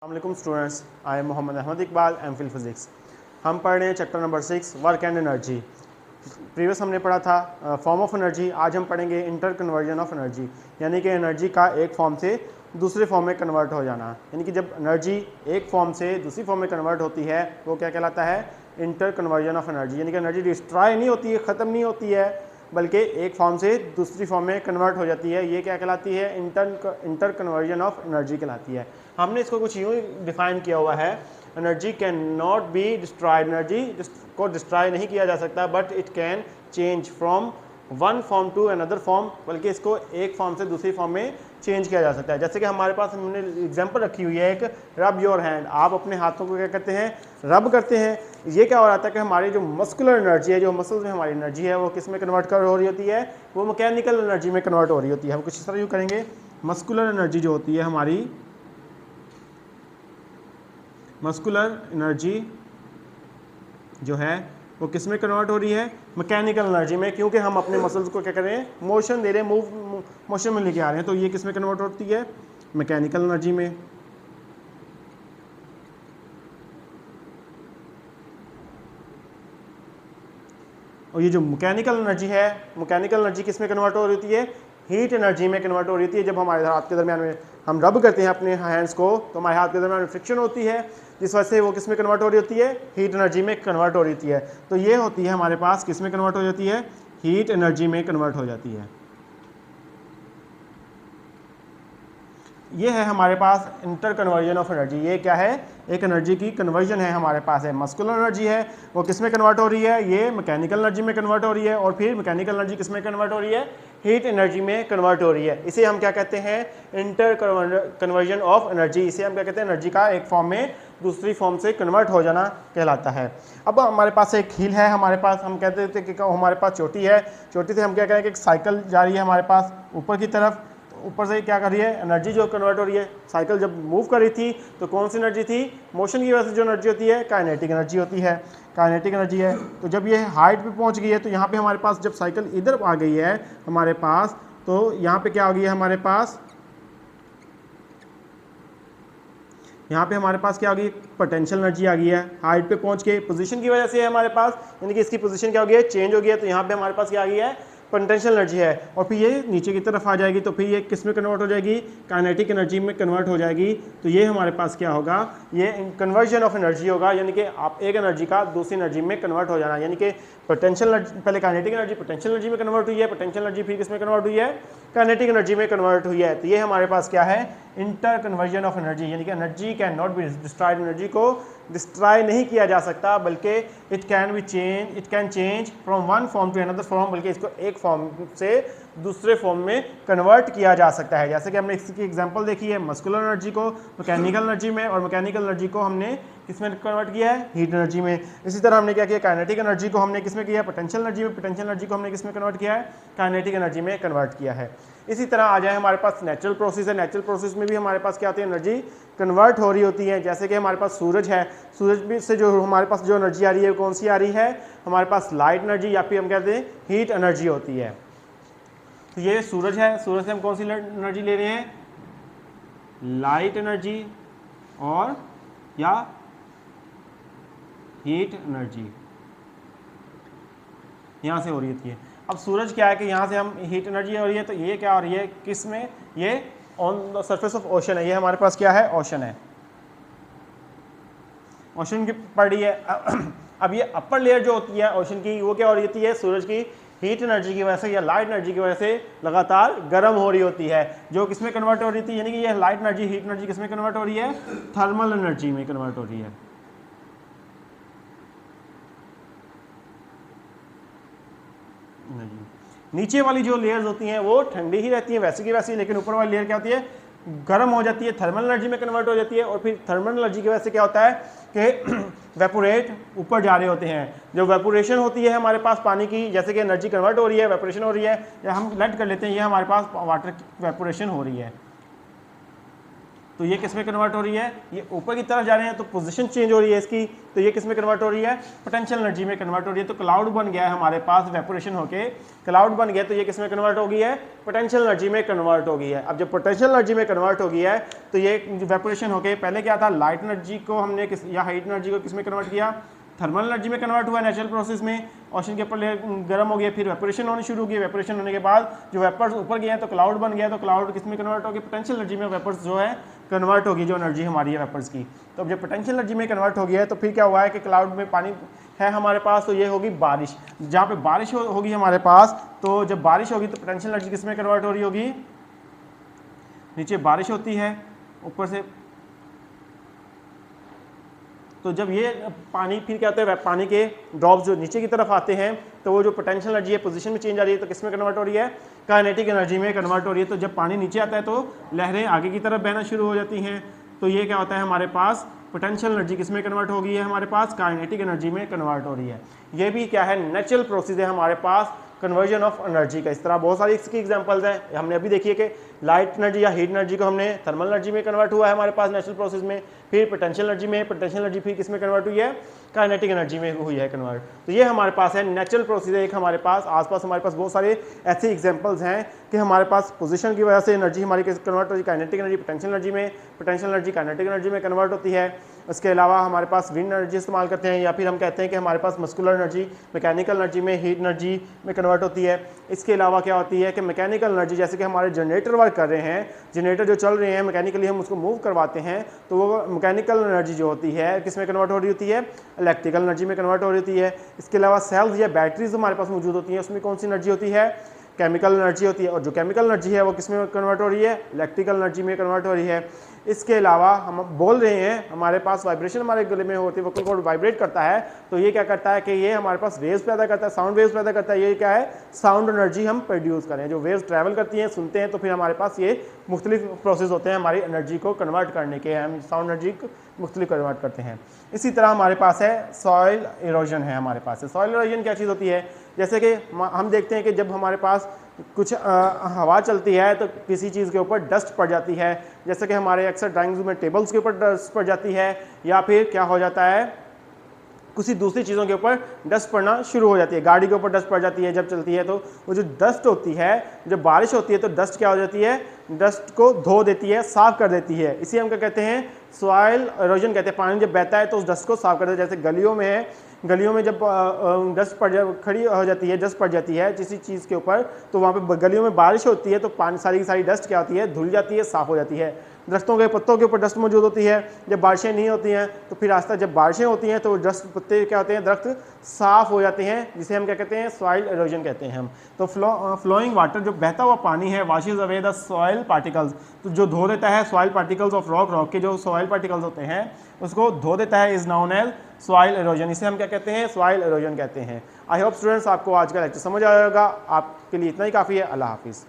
अस्सलामुअलैकुम students, I am Mohammad Ahmed Iqbal, MPhil physics. हम पढ़ रहे हैं chapter number 6 work and energy. Previous हमने पढ़ा था फॉर्म ऑफ एनर्जी। आज हम पढ़ेंगे इंटर कन्वर्जन ऑफ एनर्जी, यानी कि एनर्जी का एक फॉर्म से दूसरे फॉर्म में कन्वर्ट हो जाना। यानी कि जब एनर्जी एक फॉर्म से दूसरी फॉर्म में कन्वर्ट होती है वो क्या कहलाता है? Interconversion of energy. यानी कि एनर्जी डिस्ट्रॉय नहीं होती है, ख़त्म नहीं होती है, बल्कि एक फॉर्म से दूसरी फॉर्म में कन्वर्ट हो जाती है। ये क्या कहलाती है? इंटर कन्वर्जन ऑफ एनर्जी कहलाती है। हमने इसको कुछ यूँ डिफाइन किया हुआ है, energy can not be destroyed. Energy को डिस्ट्रॉय नहीं किया जा सकता, but it can change from one form to another form, बल्कि इसको एक फॉर्म से दूसरी फॉर्म में चेंज किया जा सकता है। जैसे कि हमारे पास हमने एग्जांपल रखी हुई है एक रब योर हैंड। आप अपने हाथों को क्या करते हैं? रब करते हैं। ये क्या हो रहा था कि हमारी जो मस्कुलर एनर्जी है, जो मसल्स में हमारी एनर्जी है, वो किस में कन्वर्ट कर हो रही होती है? वो मैकेनिकल एनर्जी में कन्वर्ट हो रही होती है। हम कुछ इस तरह यूँ करेंगे, मस्कुलर एनर्जी जो होती है हमारी, मस्कुलर एनर्जी जो है वो किस में कन्वर्ट हो रही है? मैकेनिकल एनर्जी में, क्योंकि हम अपने मसल्स को क्या कर रहे हैं? मोशन दे रहे हैं, मोशन में लेके आ रहे हैं। तो ये किस में कन्वर्ट होती है? मैकेनिकल एनर्जी में। और ये जो मैकेनिकल एनर्जी है, मैकेनिकल एनर्जी किस में कन्वर्ट हो रही होती है? हीट एनर्जी में कन्वर्ट हो रही होती है। जब हमारे हाथ के दरमियान में हम रब करते हैं अपने हैंड्स को, तो हमारे हाथ के दरमियान में फ्रिक्शन होती है, जिस वजह से वो किस में कन्वर्ट हो रही होती है? हीट एनर्जी में कन्वर्ट हो रही होती है। तो ये होती है हमारे पास किस में कन्वर्ट हो जाती है? हीट एनर्जी में कन्वर्ट हो जाती है। ये है हमारे पास इंटर कन्वर्जन ऑफ एनर्जी। ये क्या है? एक एनर्जी की कन्वर्जन है हमारे पास है। मस्कुलर एनर्जी है, वो किस में कन्वर्ट हो रही है? ये मैकेनिकल एनर्जी में कन्वर्ट हो रही है। और फिर मैकेनिकल एनर्जी किस में कन्वर्ट हो रही है? हीट एनर्जी में कन्वर्ट हो रही है। इसे हम क्या कहते हैं? Inter conversion of energy. इसे हम क्या कहते हैं? एनर्जी का एक फॉर्म में दूसरी फॉर्म से कन्वर्ट हो जाना कहलाता है। अब हमारे पास एक हील है, हमारे पास हम कहते थे कि हमारे पास चोटी है। चोटी से हम क्या करें कि एक साइकिल जा रही है हमारे पास ऊपर की तरफ। ऊपर से क्या कर रही है? एनर्जी जो कन्वर्ट हो रही है। साइकिल जब मूव कर रही थी तो कौन सी एनर्जी थी? मोशन की वजह से जो एनर्जी होती है, काइनेटिक एनर्जी होती है। काइनेटिक एनर्जी है। तो जब ये हाइट पे पहुंच गई है, तो यहाँ पे हमारे पास जब साइकिल इधर आ गई है हमारे पास, तो यहाँ पे क्या आ गई है हमारे पास? यहाँ पे हमारे पास क्या आ गई? पोटेंशियल एनर्जी आ गई है। हाइट पे पहुंच के पोजीशन की वजह से है हमारे पास, यानी कि इसकी पोजीशन क्या हो गई है? चेंज हो गई है। तो यहाँ पे हमारे पास क्या आ गई है? पोटेंशियल एनर्जी है। और फिर ये नीचे की तरफ आ जाएगी, तो फिर ये किस में कन्वर्ट हो जाएगी? काइनेटिक एनर्जी में कन्वर्ट हो जाएगी। तो ये हमारे पास क्या होगा? ये कन्वर्जन ऑफ एनर्जी होगा, यानी कि आप एक एनर्जी का दूसरी एनर्जी में कन्वर्ट हो जाना। यानी कि पोटेंशियल एनर्जी, पहले काइनेटिक एनर्जी पोटेंशियल एनर्जी में कन्वर्ट हुई है, पोटेंशियल एनर्जी फिर किस में कन्वर्ट हुई है? काइनेटिक एनर्जी में कन्वर्ट हुई है। तो ये हमारे पास क्या है? Interconversion of energy. यानी कि energy can not be destroyed. Energy को डिस्ट्रॉय नहीं किया जा सकता, बल्कि it can change from one form to another form, बल्कि इसको एक फॉर्म से दूसरे फॉर्म में कन्वर्ट किया जा सकता है। जैसे कि हमने इसकी एग्जांपल देखी है, मस्कुलर एनर्जी को मैकेनिकल एनर्जी में, और मैकेनिकल एनर्जी को हमने किसमें कन्वर्ट किया है? हीट एनर्जी में। इसी तरह हमने क्या किया? काइनेटिक एनर्जी को हमने किसमें किया? पोटेंशियल एनर्जी में। पोटेंशियल एनर्जी को हमने किसमें कन्वर्ट किया है? काइनेटिक एनर्जी में कन्वर्ट किया है। इसी तरह आ जाए हमारे पास नेचुरल प्रोसेस है। नेचुरल प्रोसेस में भी हमारे पास क्या होती है? एनर्जी कन्वर्ट हो रही होती है। जैसे कि हमारे पास सूरज है, सूरज भी से जो हमारे पास जो एनर्जी आ रही है, कौन सी आ रही है? हमारे पास लाइट एनर्जी, या फिर हम कहते हैं हीट एनर्जी होती है। तो ये सूरज है, सूरज से हम कौन सी एनर्जी ले रहे हैं? लाइट एनर्जी और या हीट एनर्जी यहाँ से हो रही होती है। अब सूरज क्या है कि यहाँ से हम हीट एनर्जी हो रही है, तो ये क्या हो रही है? किस में? ये on the surface of ocean है। ये हमारे पास क्या है? ओशन है। ओशन की पड़ रही है। अब ये अपर लेयर जो होती है ओशन की, वो क्या हो रही होती है? सूरज की हीट एनर्जी की वजह से या लाइट एनर्जी की वजह से लगातार गर्म हो रही होती है, जो किसमें कन्वर्ट हो रही थी? यानी कि ये लाइट एनर्जी, हीट एनर्जी किसमें कन्वर्ट हो रही है? थर्मल एनर्जी में कन्वर्ट हो रही है। नीचे वाली जो लेयर्स होती हैं वो ठंडी ही रहती हैं वैसे की वैसी, लेकिन ऊपर वाली लेयर क्या होती है? गर्म हो जाती है, थर्मल एनर्जी में कन्वर्ट हो जाती है। और फिर थर्मल एनर्जी की वजह से क्या होता है कि वेपोरेट ऊपर जा रहे होते हैं। जो वेपोरेशन होती है हमारे पास पानी की, जैसे कि एनर्जी कन्वर्ट हो रही है, वेपोरेशन हो रही है, या हम लेट कर लेते हैं, ये हमारे पास वाटर की वेपोरेशन हो रही है। तो ये किस में कन्वर्ट हो रही है, ये ऊपर की तरफ जा रहे हैं तो पोजीशन चेंज हो रही है इसकी, तो ये किस में कन्वर्ट हो रही है, पोटेंशियल एनर्जी में कन्वर्ट हो रही है। तो क्लाउड बन गया है हमारे पास, इवेपोरेशन होके क्लाउड बन गया, तो ये किस में कन्वर्ट हो गई है, पोटेंशियल एनर्जी में कन्वर्ट हो गई है। अब जब पोटेंशियल एनर्जी में कन्वर्ट हो गई है तो ये इवेपोरेशन होके पहले क्या था, लाइट एनर्जी को हमने किस या हाइट एनर्जी को किस में कन्वर्ट किया, थर्मल एनर्जी में कन्वर्ट हुआ नेचुरल प्रोसेस में, ओशन के ऊपर गर्म हो गया, फिर वेपोरेशन होनी शुरू हो गई, वेपोरेशन होने के बाद जो वेपर्स ऊपर गए हैं तो क्लाउड बन गया, तो क्लाउड किस में कन्वर्ट हो गया, पोटेंशियल एनर्जी में वेपर्स जो है कन्वर्ट होगी, जो एनर्जी हमारी है वेपर्स की। तो अब जब पोटेंशियल एनर्जी में कन्वर्ट हो गया है तो फिर क्या हुआ है कि क्लाउड में पानी है हमारे पास, तो ये होगी बारिश। जहाँ पे बारिश होगी हमारे पास, तो जब बारिश होगी तो पोटेंशियल एनर्जी किस में कन्वर्ट हो रही होगी, नीचे बारिश होती है ऊपर से, तो जब ये पानी फिर क्या होता है, पानी के ड्रॉप्स जो नीचे की तरफ आते हैं तो वो जो पोटेंशियल एनर्जी है पोजीशन में चेंज आ रही है, तो किस में कन्वर्ट हो रही है, काइनेटिक एनर्जी में कन्वर्ट हो रही है। तो जब पानी नीचे आता है तो लहरें आगे की तरफ बहना शुरू हो जाती हैं, तो ये क्या होता है हमारे पास, पोटेंशियल एनर्जी किस में कन्वर्ट हो गई है, हमारे पास काइनेटिक एनर्जी में कन्वर्ट हो रही है। ये भी क्या है, नेचुरल प्रोसेस है हमारे पास कन्वर्जन ऑफ एनर्जी का। इस तरह बहुत सारी इसकी एग्जांपल्स हैं, हमने अभी देखी है कि लाइट एनर्जी या हीट एनर्जी को हमने थर्मल एनर्जी में कन्वर्ट हुआ है हमारे पास नेचुरल प्रोसेस में, फिर पोटेंशियल एनर्जी में, पोटेंशियल एनर्जी फिर किस में कन्वर्ट हुई है, काइनेटिक एनर्जी में हुई है कन्वर्ट। तो ये हमारे पास है नेचुरल प्रोसेस है एक हमारे पास, आसपास हमारे पास बहुत सारे ऐसे एग्जांपल्स हैं कि हमारे पास पोजीशन की वजह से एनर्जी हमारी कन्वर्ट होती है, काइनेटिक एनर्जी पोटेंशियल एनर्जी में, पोटेंशियल एनर्जी काइनेटिक एनर्जी में कन्वर्ट होती है। इसके अलावा हमारे पास विंड एनर्जी इस्तेमाल करते हैं, या फिर हम कहते हैं कि हमारे पास मस्कुलर एनर्जी मैकेनिकल एनर्जी में, हीट एनर्जी में कन्वर्ट होती है। इसके अलावा क्या होती है कि मैकेनिकल एनर्जी, जैसे कि हमारे जनरेटर वर्क कर रहे हैं, जनरेटर जो चल रहे हैं मैकेनिकली हम उसको मूव करवाते हैं, तो वो मैकेनिकल एनर्जी जो होती है किस में कन्वर्ट हो रही होती है, इलेक्ट्रिकल एनर्जी में कन्वर्ट हो रही होती है। इसके अलावा सेल्स या बैटरीज हमारे पास मौजूद होती हैं, उसमें कौन सी एनर्जी होती है, केमिकल एनर्जी होती है, और जो केमिकल एनर्जी है वो किस में कन्वर्ट हो रही है, इलेक्ट्रिकल एनर्जी में कन्वर्ट हो रही है। इसके अलावा हम बोल रहे हैं हमारे पास वाइब्रेशन हमारे गले में होती है, वोकल कॉर्ड वाइब्रेट करता है, तो ये क्या करता है कि ये हमारे पास वेव्स पैदा करता है, साउंड वेव्स पैदा करता है। ये क्या है, साउंड एनर्जी हम प्रोड्यूस करें, जो वेव्स ट्रैवल करती हैं, सुनते हैं, तो फिर हमारे पास ये मुख्तलिफ प्रोसेस होते हैं हमारी एनर्जी को कन्वर्ट करने के, हम साउंड एनर्जी को मुख्तलिफ कन्वर्ट करते हैं। इसी तरह हमारे पास है सॉइल इरोजन है हमारे पास है। सॉइल इरोजन क्या चीज़ होती है, जैसे कि हम देखते हैं कि जब हमारे पास कुछ हवा चलती है तो किसी चीज़ के ऊपर डस्ट पड़ जाती है, जैसे कि हमारे अक्सर ड्राइंग्स में टेबल्स के ऊपर डस्ट पड़ जाती है, या फिर क्या हो जाता है किसी दूसरी चीज़ों के ऊपर डस्ट पड़ना शुरू हो जाती है, गाड़ी के ऊपर डस्ट पड़ जाती है जब चलती है, तो वो जो डस्ट होती है, जब बारिश होती है तो डस्ट क्या हो जाती है, डस्ट को धो देती है, साफ कर देती है। इसी हम क्या कहते हैं, सॉइल इरोजन कहते हैं। पानी जब बहता है तो उस डस्ट को साफ कर देता है। जैसे गलियों में है, गलियों में जब डस्ट खड़ी हो जाती है, डस्ट पड़ जाती है किसी चीज़ के ऊपर, तो वहाँ पे गलियों में बारिश होती है तो पानी सारी की सारी डस्ट क्या होती है, धुल जाती है, साफ़ हो जाती है। दरख्तों के पत्तों के ऊपर डस्ट मौजूद होती है, जब बारिशें नहीं होती हैं तो फिर आस्ता जब बारिशें होती हैं तो डस्ट पत्ते क्या होते हैं, दरख्त साफ़ हो जाते हैं, जिसे हम क्या कहते हैं, सॉइल इरोजन कहते हैं हम। तो फ्लोइंग वाटर, जो बहता हुआ पानी है, washes away the soil particles, तो जो धो देता है soil particles of rock, rock के जो सॉइल पार्टिकल्स होते हैं उसको धो देता है, is known as soil erosion. इसे हम क्या कहते हैं, सॉइल इरोजन कहते हैं। आई होप स्टूडेंट्स आपको आज का लेक्चर समझ आएगा। आपके लिए इतना ही काफ़ी है। अल्लाह हाफिज़।